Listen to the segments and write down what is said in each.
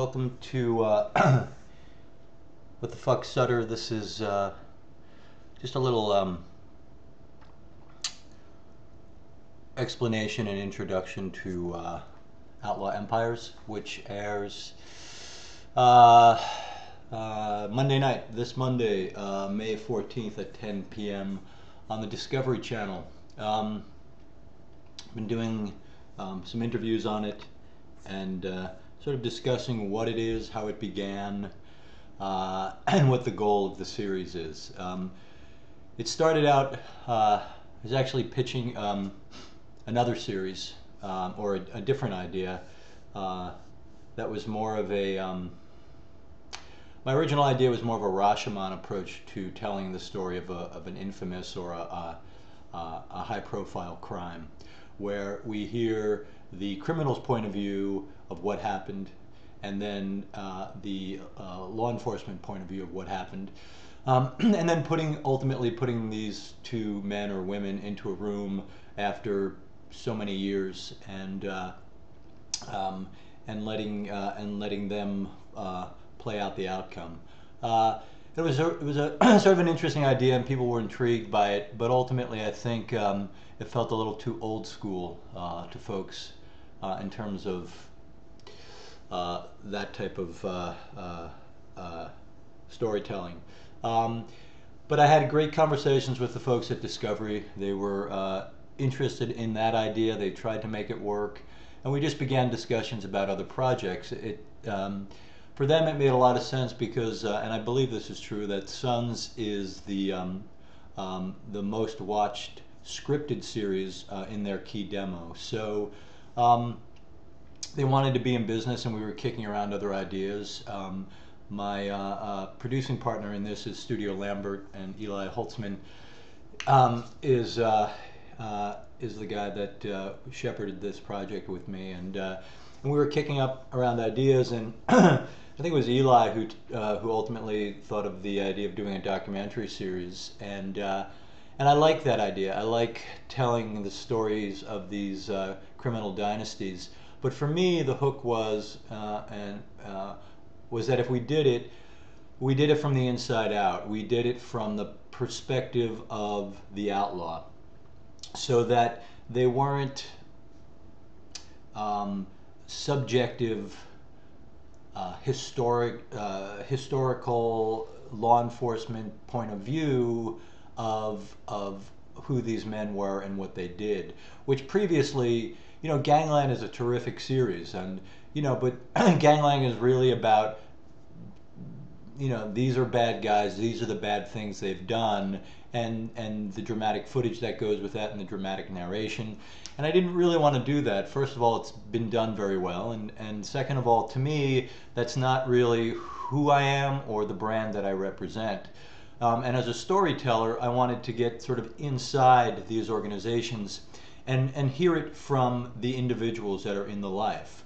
welcome to What the Fuck Sutter. This is just a little explanation and introduction to Outlaw Empires, which airs Monday night, this Monday, May 14th at 10 p.m. on the Discovery Channel. I've been doing some interviews on it and sort of discussing what it is, how it began, and what the goal of the series is. It started out, I was actually pitching another series, or a different idea, that was more of a, my original idea was more of a Rashomon approach to telling the story of an infamous or a high-profile crime, where we hear the criminal's point of view of what happened, and then the law enforcement point of view of what happened, and then ultimately putting these two men or women into a room after so many years, and letting them play out the outcome. It was a sort of an interesting idea, and people were intrigued by it. But ultimately, I think it felt a little too old school to folks in terms of that type of storytelling. But I had great conversations with the folks at Discovery. They were interested in that idea. They tried to make it work, and we just began discussions about other projects. For them, it made a lot of sense because, and I believe this is true, that Sons is the most watched scripted series in their key demo. So they wanted to be in business, and we were kicking around other ideas. My producing partner in this is Studio Lambert, and Eli Holtzman is the guy that shepherded this project with me, and we were kicking up around ideas, and I think it was Eli who ultimately thought of the idea of doing a documentary series, and I like that idea. I like telling the stories of these criminal dynasties. But for me, the hook was was that if we did it from the inside out. We did it from the perspective of the outlaw, so that they weren't subjective, historical law enforcement point of view of who these men were and what they did. Which previously, Gangland is a terrific series, and but Gangland is really about, these are bad guys, these are the bad things they've done, and the dramatic footage that goes with that, and the dramatic narration. And I didn't really want to do that. First of all, it's been done very well, and second of all, to me, that's not really who I am or the brand that I represent. And as a storyteller, I wanted to get sort of inside these organizations and hear it from the individuals that are in the life,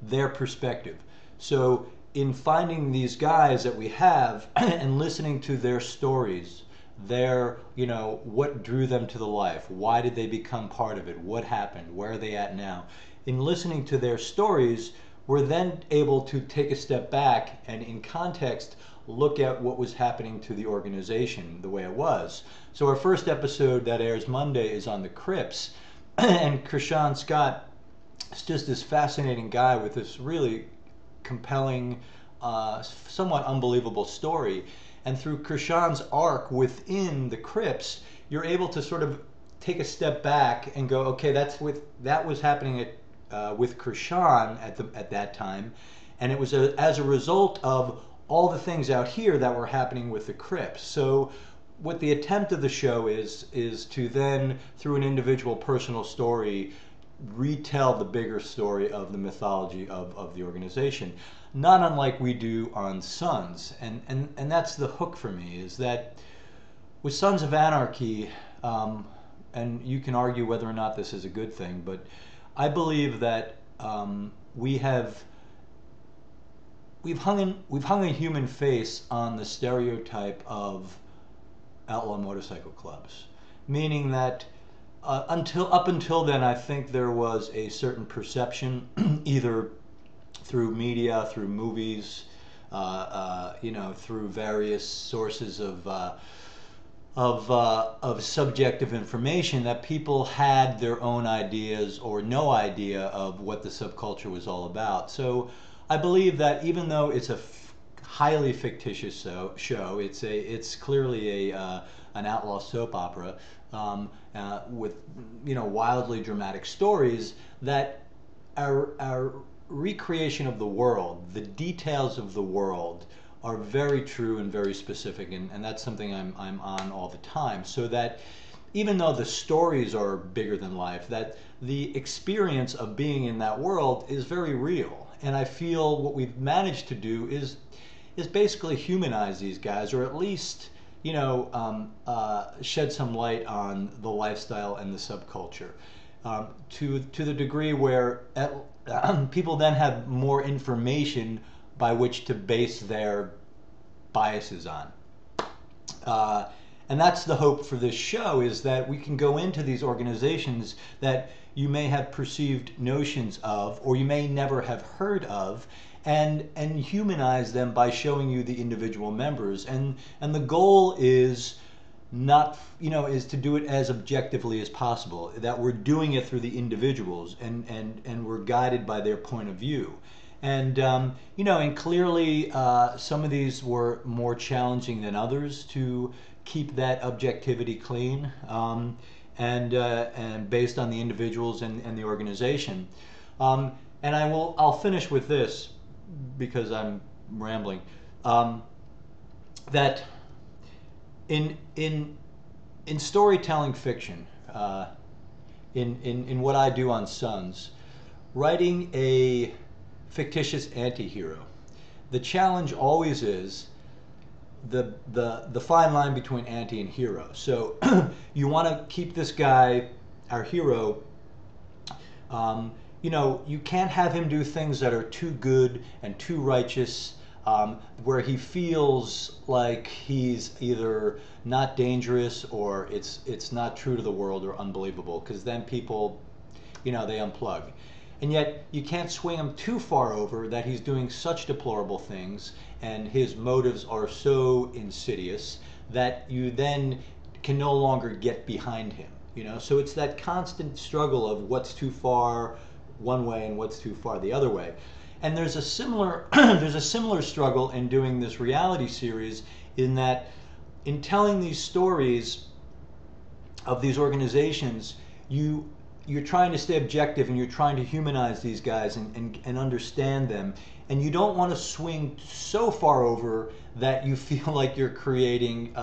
their perspective. So in finding these guys that we have and listening to their stories, what drew them to the life, why did they become part of it, what happened, where are they at now? In listening to their stories, we're then able to take a step back and in context look at what was happening to the organization the way it was. So our first episode that airs Monday is on the Crips, and Krishan Scott is just this fascinating guy with this really compelling, somewhat unbelievable story. And through Krishan's arc within the Crips, you're able to sort of take a step back and go, okay, that was happening with Krishan at that time, and it was as a result of all the things out here that were happening with the Crips. So what the attempt of the show is to then, through an individual personal story, retell the bigger story of the mythology of the organization, not unlike we do on Sons. And that's the hook for me, is that with Sons of Anarchy, and you can argue whether or not this is a good thing, but I believe that we've hung a human face on the stereotype of outlaw motorcycle clubs, meaning that up until then, I think there was a certain perception, either through media, through movies, through various sources of subjective information, that people had their own ideas or no idea of what the subculture was all about. So I believe that even though it's a highly fictitious show, it's clearly an outlaw soap opera, with wildly dramatic stories, that our recreation of the world, the details of the world, are very true and very specific, and that's something I'm on all the time. So that even though the stories are bigger than life, that the experience of being in that world is very real. And I feel what we've managed to do is basically humanize these guys, or at least shed some light on the lifestyle and the subculture, to the degree where people then have more information by which to base their biases on. And that's the hope for this show, is that we can go into these organizations that you may have perceived notions of, or you may never have heard of, and humanize them by showing you the individual members. And the goal is not, is to do it as objectively as possible, that we're doing it through the individuals, and we're guided by their point of view. And and clearly some of these were more challenging than others to keep that objectivity clean, and based on the individuals and the organization. And I'll finish with this, because I'm rambling. That in storytelling fiction, in what I do on Sons, writing a fictitious anti-hero, the challenge always is the fine line between anti and hero. So you want to keep this guy, our hero, you can't have him do things that are too good and too righteous, where he feels like he's either not dangerous, or it's not true to the world, or unbelievable, because then people, they unplug. And yet you can't swing him too far over that he's doing such deplorable things and his motives are so insidious that you then can no longer get behind him. So it's that constant struggle of what's too far one way and what's too far the other way. And there's a similar struggle in doing this reality series, in that in telling these stories of these organizations, you're trying to stay objective, and you're trying to humanize these guys and understand them. And you don't want to swing so far over that you feel like you're creating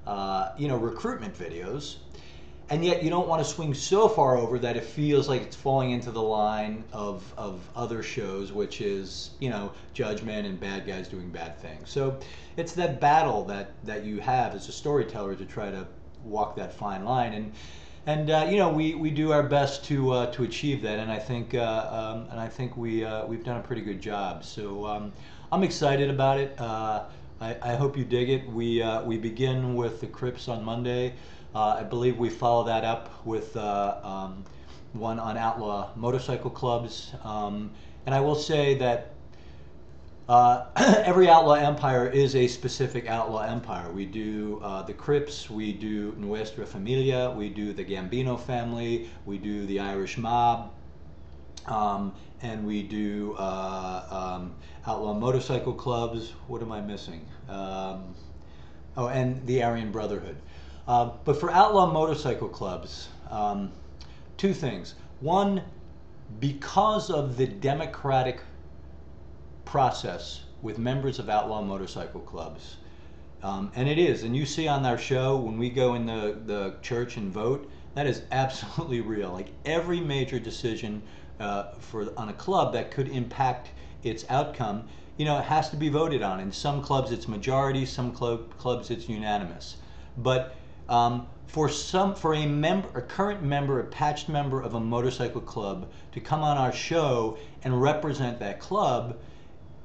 recruitment videos. And yet you don't want to swing so far over that it feels like it's falling into the line of other shows, which is, judgment and bad guys doing bad things. So it's that battle that you have as a storyteller to try to walk that fine line. And we do our best to achieve that, and I think we've done a pretty good job. So I'm excited about it. I hope you dig it. We begin with the Crips on Monday. I believe we follow that up with one on outlaw motorcycle clubs. And I will say that every outlaw empire is a specific outlaw empire. We do the Crips, we do Nuestra Familia, we do the Gambino family, we do the Irish mob, and we do outlaw motorcycle clubs. What am I missing? And the Aryan Brotherhood. But for outlaw motorcycle clubs, two things. One, because of the democratic process with members of outlaw motorcycle clubs, and it is, and you see on our show when we go in the church and vote, that is absolutely real. Like every major decision on a club that could impact its outcome, it has to be voted on. In some clubs it's majority, some clubs it's unanimous. But for a current member, a patched member of a motorcycle club, to come on our show and represent that club,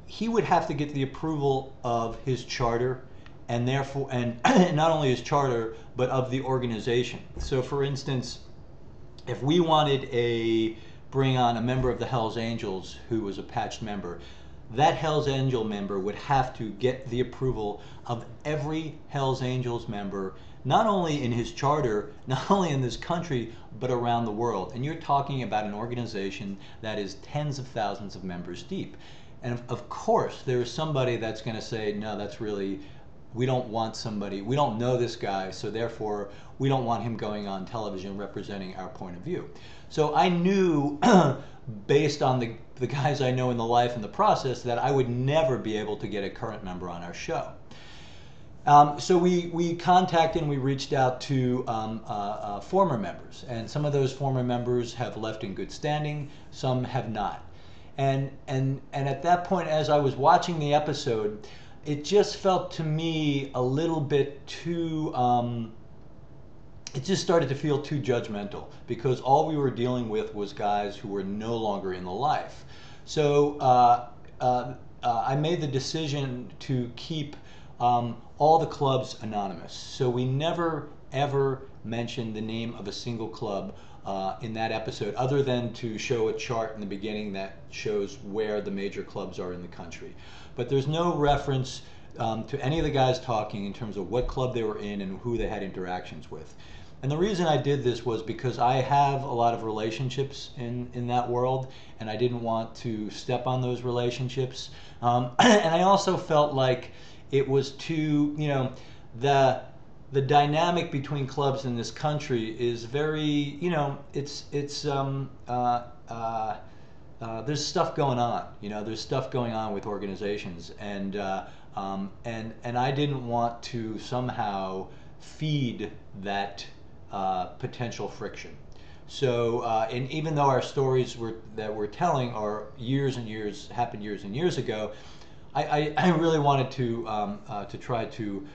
he would have to get the approval of his charter, and therefore, and not only his charter, but of the organization. So for instance, if we wanted a bring on a member of the Hells Angels who was a patched member, that Hells Angel member would have to get the approval of every Hells Angels member, not only in his charter, not only in this country, but around the world. And you're talking about an organization that is tens of thousands of members deep. And of course, there's somebody that's going to say, no, that's really, we don't want somebody, we don't know this guy, so therefore we don't want him going on television representing our point of view. So I knew, based on the guys I know in the life and the process, that I would never be able to get a current member on our show. So we contacted and we reached out to former members, and some of those former members have left in good standing, some have not. And at that point, as I was watching the episode, it just felt to me a little bit too, it just started to feel too judgmental, because all we were dealing with was guys who were no longer in the life. So I made the decision to keep all the clubs anonymous. So we never ever mentioned the name of a single club in that episode, other than to show a chart in the beginning that shows where the major clubs are in the country. But there's no reference to any of the guys talking in terms of what club they were in and who they had interactions with. And the reason I did this was because I have a lot of relationships in that world, and I didn't want to step on those relationships. And I also felt like it was too, you know, the dynamic between clubs in this country is very, you know, there's stuff going on, you know, there's stuff going on with organizations, and I didn't want to somehow feed that potential friction. So, and even though our stories that we're telling are happened years and years ago, I really wanted to try to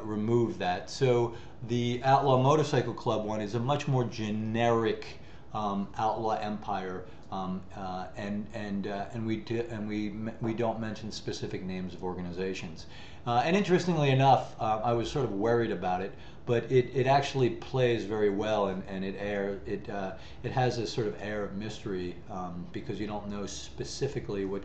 remove that. So the Outlaw Motorcycle Club one is a much more generic outlaw empire, and we don't mention specific names of organizations. And interestingly enough, I was sort of worried about it, but it actually plays very well, and it has this sort of air of mystery, because you don't know specifically what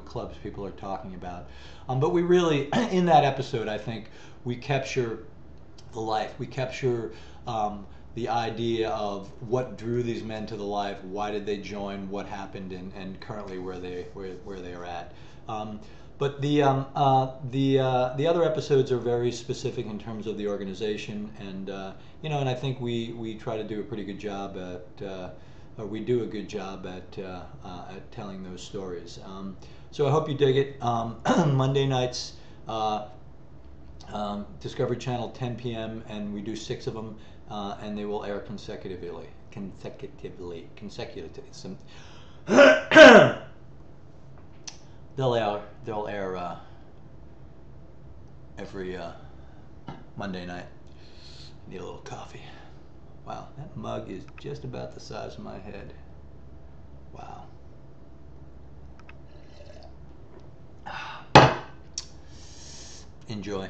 clubs people are talking about. But we really, in that episode, I think we capture the life. We capture the idea of what drew these men to the life, why did they join, what happened, and currently where they are at. But the other episodes are very specific in terms of the organization, and you know, and I think we try to do a pretty good job or we do a good job at telling those stories. So I hope you dig it. Monday nights, Discovery Channel, 10 p.m., and we do 6 of them, and they will air consecutively. They'll air every Monday night. Need a little coffee. Wow, that mug is just about the size of my head. Wow. Enjoy.